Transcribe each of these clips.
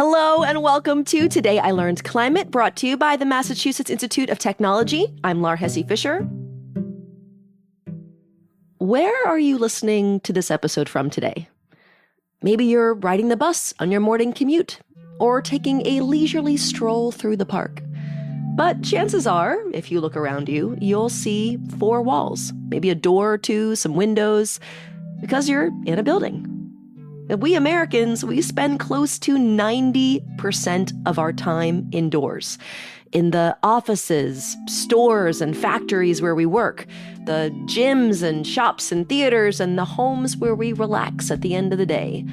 Hello and welcome to Today I Learned Climate, brought to you by the Massachusetts Institute of Technology. I'm Laur Hesse Fisher. Where are you listening to this episode from today? Maybe you're riding the bus on your morning commute or taking a leisurely stroll through the park. But chances are, if you look around you, you'll see four walls, maybe a door or two, some windows, because you're in a building. We Americans, we spend close to 90% of our time indoors, in the offices, stores, and factories where we work, the gyms and shops and theaters, and the homes where we relax at the end of the day.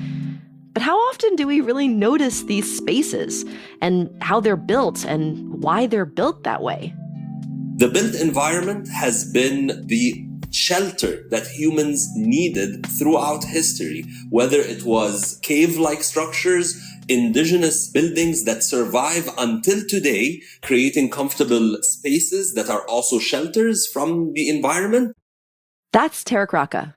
But how often do we really notice these spaces and how they're built and why they're built that way? The built environment has been the shelter that humans needed throughout history, whether it was cave-like structures, indigenous buildings that survive until today, creating comfortable spaces that are also shelters from the environment. That's Tarek Rakha.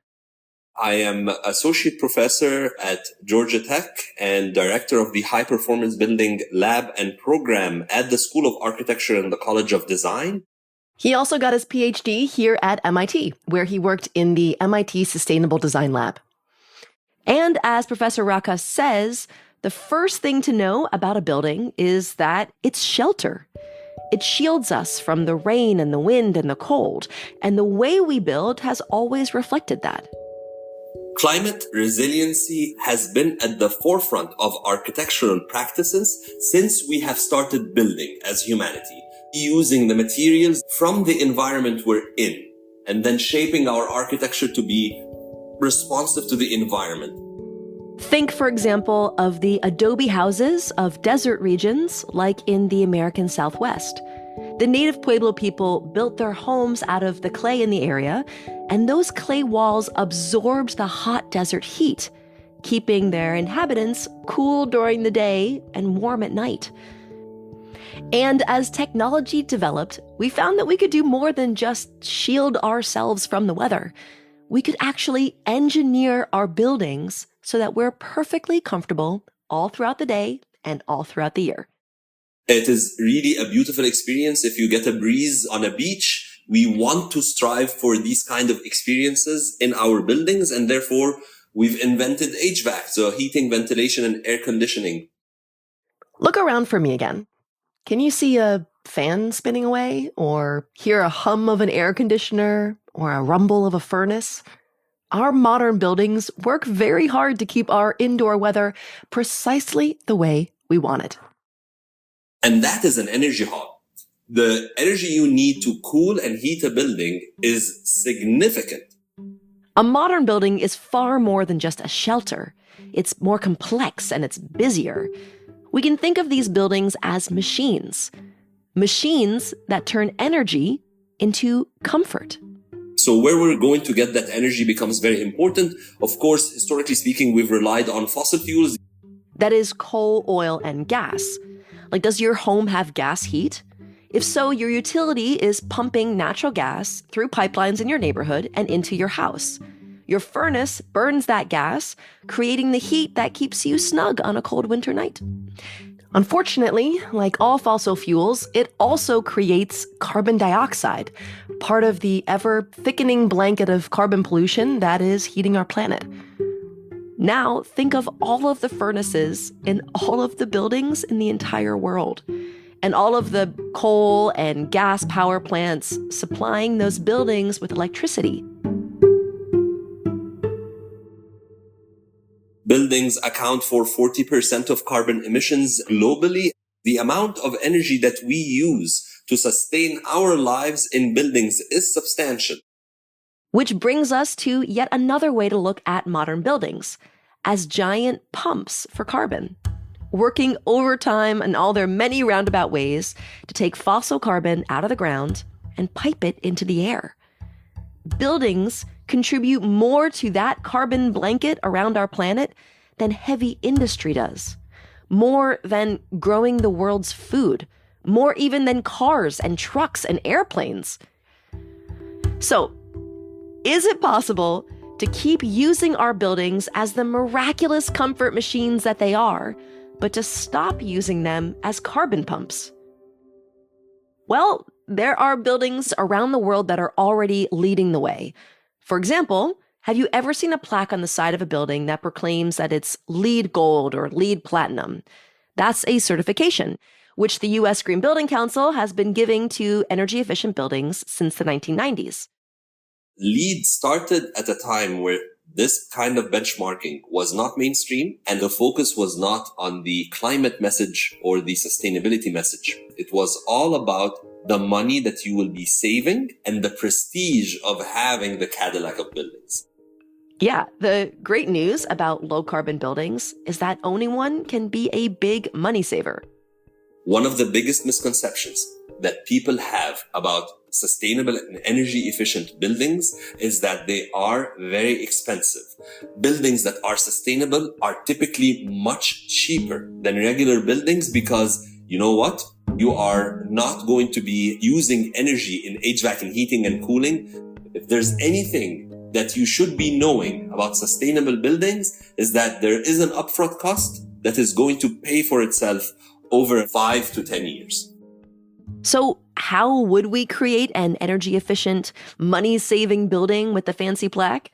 I am associate professor at Georgia Tech and director of the High Performance Building Lab and Program at the School of Architecture and the College of Design. He also got his PhD here at MIT, where he worked in the MIT Sustainable Design Lab. And as Professor Rakha says, the first thing to know about a building is that it's shelter. It shields us from the rain and the wind and the cold, and the way we build has always reflected that. Climate resiliency has been at the forefront of architectural practices since we have started building as humanity, using the materials from the environment we're in, and then shaping our architecture to be responsive to the environment. Think, for example, of the adobe houses of desert regions like in the American Southwest. The native Pueblo people built their homes out of the clay in the area, and those clay walls absorbed the hot desert heat, keeping their inhabitants cool during the day and warm at night. And as technology developed, we found that we could do more than just shield ourselves from the weather. We could actually engineer our buildings so that we're perfectly comfortable all throughout the day and all throughout the year. It is really a beautiful experience. If you get a breeze on a beach, we want to strive for these kind of experiences in our buildings, and therefore we've invented HVAC, so heating, ventilation, and air conditioning. Look around for me again. Can you see a fan spinning away, or hear a hum of an air conditioner, or a rumble of a furnace? Our modern buildings work very hard to keep our indoor weather precisely the way we want it. And that is an energy hog. The energy you need to cool and heat a building is significant. A modern building is far more than just a shelter. It's more complex and it's busier. We can think of these buildings as machines that turn energy into comfort. So where we're going to get that energy becomes very important. Of course, historically speaking, we've relied on fossil fuels. That is coal, oil, and gas. Like, does your home have gas heat? If so, your utility is pumping natural gas through pipelines in your neighborhood and into your house. Your furnace burns that gas, creating the heat that keeps you snug on a cold winter night. Unfortunately, like all fossil fuels, it also creates carbon dioxide, part of the ever-thickening blanket of carbon pollution that is heating our planet. Now, think of all of the furnaces in all of the buildings in the entire world, and all of the coal and gas power plants supplying those buildings with electricity. Buildings account for 40% of carbon emissions globally. The amount of energy that we use to sustain our lives in buildings is substantial. Which brings us to yet another way to look at modern buildings, as giant pumps for carbon, working overtime in all their many roundabout ways to take fossil carbon out of the ground and pipe it into the air. Buildings contribute more to that carbon blanket around our planet than heavy industry does, more than growing the world's food, more even than cars and trucks and airplanes. So, is it possible to keep using our buildings as the miraculous comfort machines that they are, but to stop using them as carbon pumps. Well, there are buildings around the world that are already leading the way. For example, have you ever seen a plaque on the side of a building that proclaims that it's LEED Gold or LEED Platinum? That's a certification, which the U.S. Green Building Council has been giving to energy-efficient buildings since the 1990s. LEED started at a time where this kind of benchmarking was not mainstream, and the focus was not on the climate message or the sustainability message. It was all about the money that you will be saving and the prestige of having the Cadillac of buildings. Yeah, the great news about low-carbon buildings is that owning one can be a big money saver. One of the biggest misconceptions that people have about sustainable and energy efficient buildings is that they are very expensive. Buildings that are sustainable are typically much cheaper than regular buildings because, you know what? You are not going to be using energy in HVAC and heating and cooling. If there's anything that you should be knowing about sustainable buildings is that there is an upfront cost that is going to pay for itself over 5 to 10 years. So how would we create an energy-efficient, money-saving building with the fancy plaque?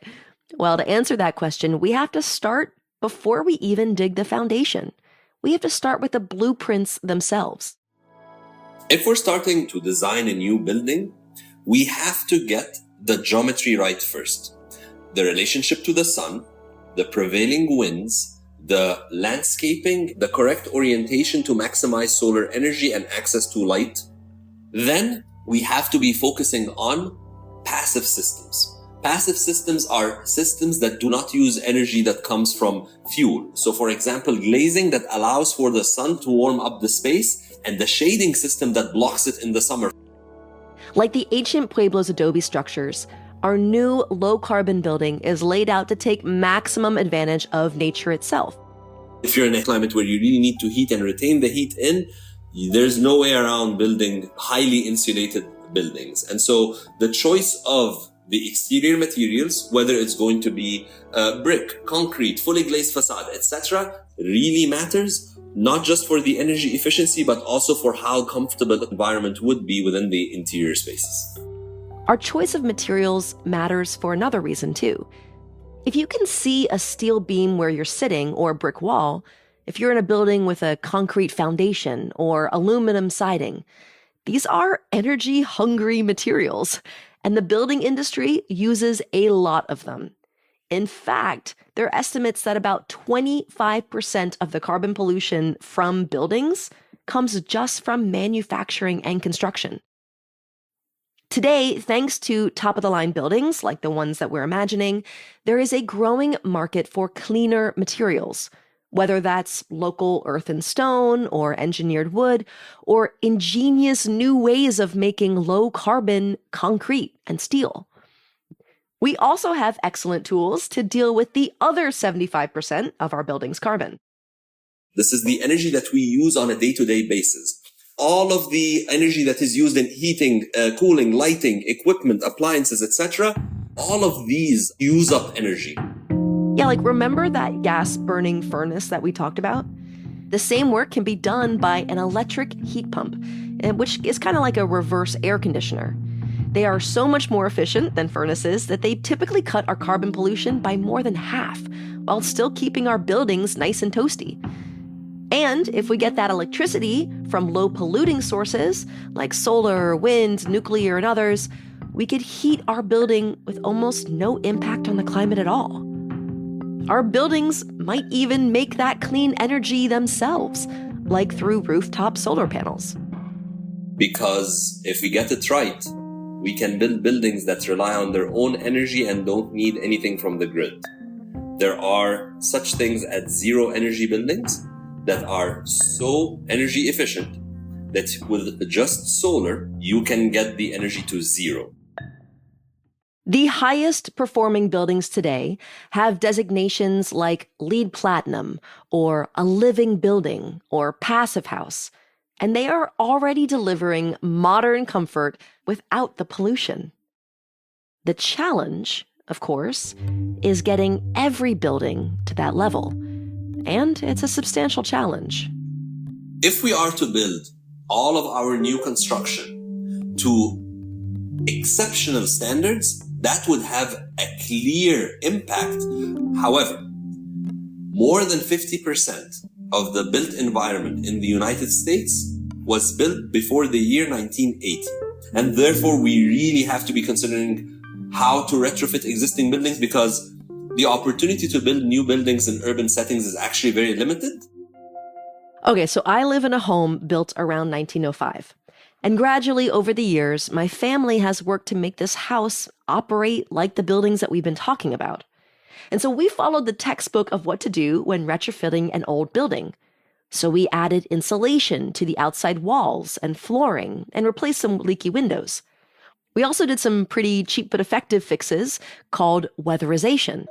Well, to answer that question, we have to start before we even dig the foundation. We have to start with the blueprints themselves. If we're starting to design a new building, we have to get the geometry right first. The relationship to the sun, the prevailing winds, the landscaping, the correct orientation to maximize solar energy and access to light. Then we have to be focusing on passive systems. Passive systems are systems that do not use energy that comes from fuel. So for example, glazing that allows for the sun to warm up the space and the shading system that blocks it in the summer. Like the ancient Pueblos adobe structures, our new low-carbon building is laid out to take maximum advantage of nature itself. If you're in a climate where you really need to heat and retain the heat in, there's no way around building highly insulated buildings. And so the choice of the exterior materials, whether it's going to be brick, concrete, fully glazed facade, etc., really matters, not just for the energy efficiency, but also for how comfortable the environment would be within the interior spaces. Our choice of materials matters for another reason, too. If you can see a steel beam where you're sitting or a brick wall, if you're in a building with a concrete foundation or aluminum siding, these are energy-hungry materials, and the building industry uses a lot of them. In fact, there are estimates that about 25% of the carbon pollution from buildings comes just from manufacturing and construction. Today, thanks to top-of-the-line buildings like the ones that we're imagining, there is a growing market for cleaner materials, whether that's local earth and stone or engineered wood or ingenious new ways of making low-carbon concrete and steel. We also have excellent tools to deal with the other 75% of our building's carbon. This is the energy that we use on a day-to-day basis. All of the energy that is used in heating, cooling, lighting, equipment, appliances, etc., all of these use up energy. Yeah, like remember that gas-burning furnace that we talked about? The same work can be done by an electric heat pump, which is kind of like a reverse air conditioner. They are so much more efficient than furnaces that they typically cut our carbon pollution by more than half, while still keeping our buildings nice and toasty. And if we get that electricity from low-polluting sources, like solar, wind, nuclear, and others, we could heat our building with almost no impact on the climate at all. Our buildings might even make that clean energy themselves, like through rooftop solar panels. Because if we get it right, we can build buildings that rely on their own energy and don't need anything from the grid. There are such things as zero energy buildings that are so energy efficient that with just solar, you can get the energy to zero. The highest performing buildings today have designations like LEED Platinum or a living building or passive house, and they are already delivering modern comfort without the pollution. The challenge, of course, is getting every building to that level. and it's a substantial challenge. If we are to build all of our new construction to exceptional standards, that would have a clear impact. However, more than 50% of the built environment in the United States was built before the year 1980. And therefore, we really have to be considering how to retrofit existing buildings, because the opportunity to build new buildings in urban settings is actually very limited. Okay, so I live in a home built around 1905. And gradually over the years, my family has worked to make this house operate like the buildings that we've been talking about. And so we followed the textbook of what to do when retrofitting an old building. So we added insulation to the outside walls and flooring and replaced some leaky windows. We also did some pretty cheap but effective fixes called weatherization.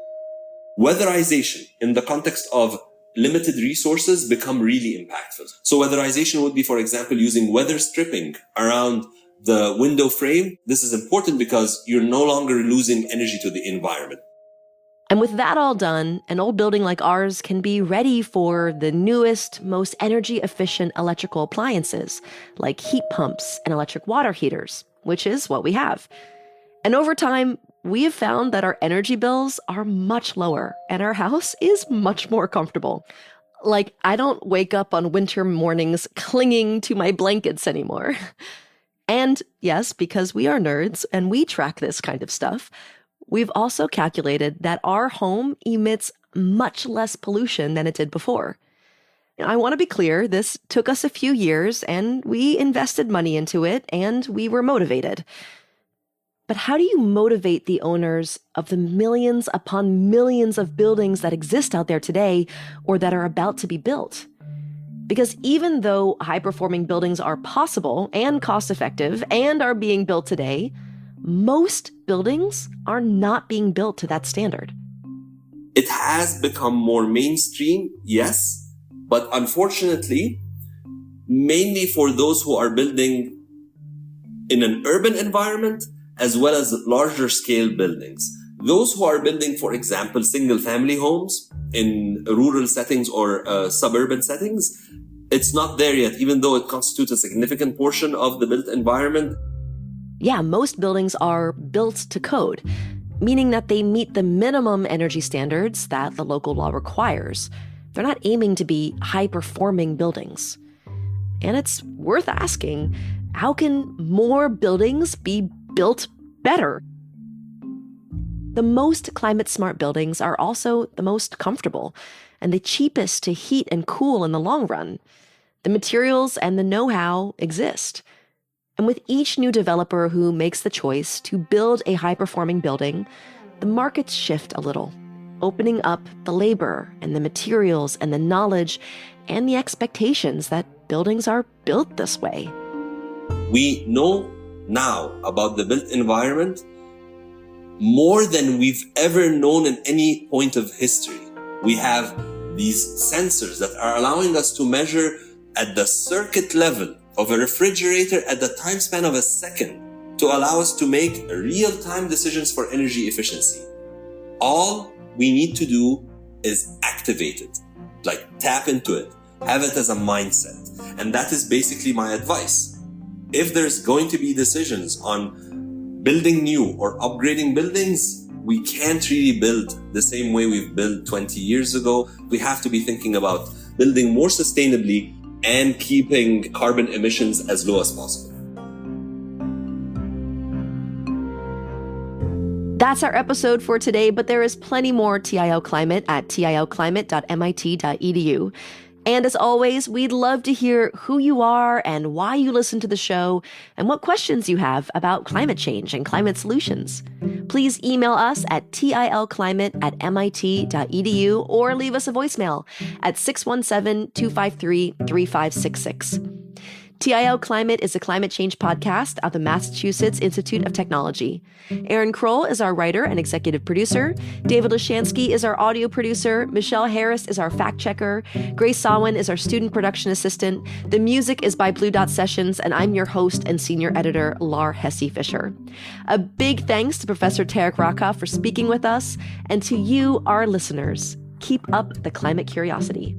Weatherization, in the context of limited resources, become really impactful. So weatherization would be, for example, using weather stripping around the window frame. This is important because you're no longer losing energy to the environment. And with that all done, an old building like ours can be ready for the newest, most energy-efficient electrical appliances, like heat pumps and electric water heaters, which is what we have. And over time, we have found that our energy bills are much lower, and our house is much more comfortable. Like, I don't wake up on winter mornings clinging to my blankets anymore. And yes, because we are nerds and we track this kind of stuff, we've also calculated that our home emits much less pollution than it did before. I want to be clear, this took us a few years and we invested money into it and we were motivated. But how do you motivate the owners of the millions upon millions of buildings that exist out there today or that are about to be built? Because even though high-performing buildings are possible and cost-effective and are being built today, most buildings are not being built to that standard. It has become more mainstream, yes, but unfortunately, mainly for those who are building in an urban environment as well as larger scale buildings. Those who are building, for example, single family homes in rural settings or suburban settings, it's not there yet, even though it constitutes a significant portion of the built environment. Yeah, most buildings are built to code, meaning that they meet the minimum energy standards that the local law requires. They're not aiming to be high-performing buildings. And it's worth asking, how can more buildings be built better? The most climate-smart buildings are also the most comfortable and the cheapest to heat and cool in the long run. The materials and the know-how exist. And with each new developer who makes the choice to build a high-performing building, the markets shift a little, opening up the labor and the materials and the knowledge and the expectations that buildings are built this way. We know now about the built environment more than we've ever known in any point of history. We have these sensors that are allowing us to measure at the circuit level of a refrigerator at the time span of a second to allow us to make real-time decisions for energy efficiency. All we need to do is activate it, like tap into it, have it as a mindset. And that is basically my advice. If there's going to be decisions on building new or upgrading buildings, we can't really build the same way we've built 20 years ago. We have to be thinking about building more sustainably and keeping carbon emissions as low as possible. That's our episode for today, but there is plenty more TIL Climate at tilclimate.mit.edu. And as always, we'd love to hear who you are and why you listen to the show and what questions you have about climate change and climate solutions. Please email us at tilclimate@mit.edu or leave us a voicemail at 617-253-3566. TIL Climate is a climate change podcast of the Massachusetts Institute of Technology. Aaron Krol is our writer and executive producer. David Lishansky is our audio producer. Michelle Harris is our fact checker. Grace Sawin is our student production assistant. The music is by Blue Dot Sessions, and I'm your host and senior editor, Laur Hesse Fisher. A big thanks to Professor Tarek Rakha for speaking with us, and to you, our listeners. Keep up the climate curiosity.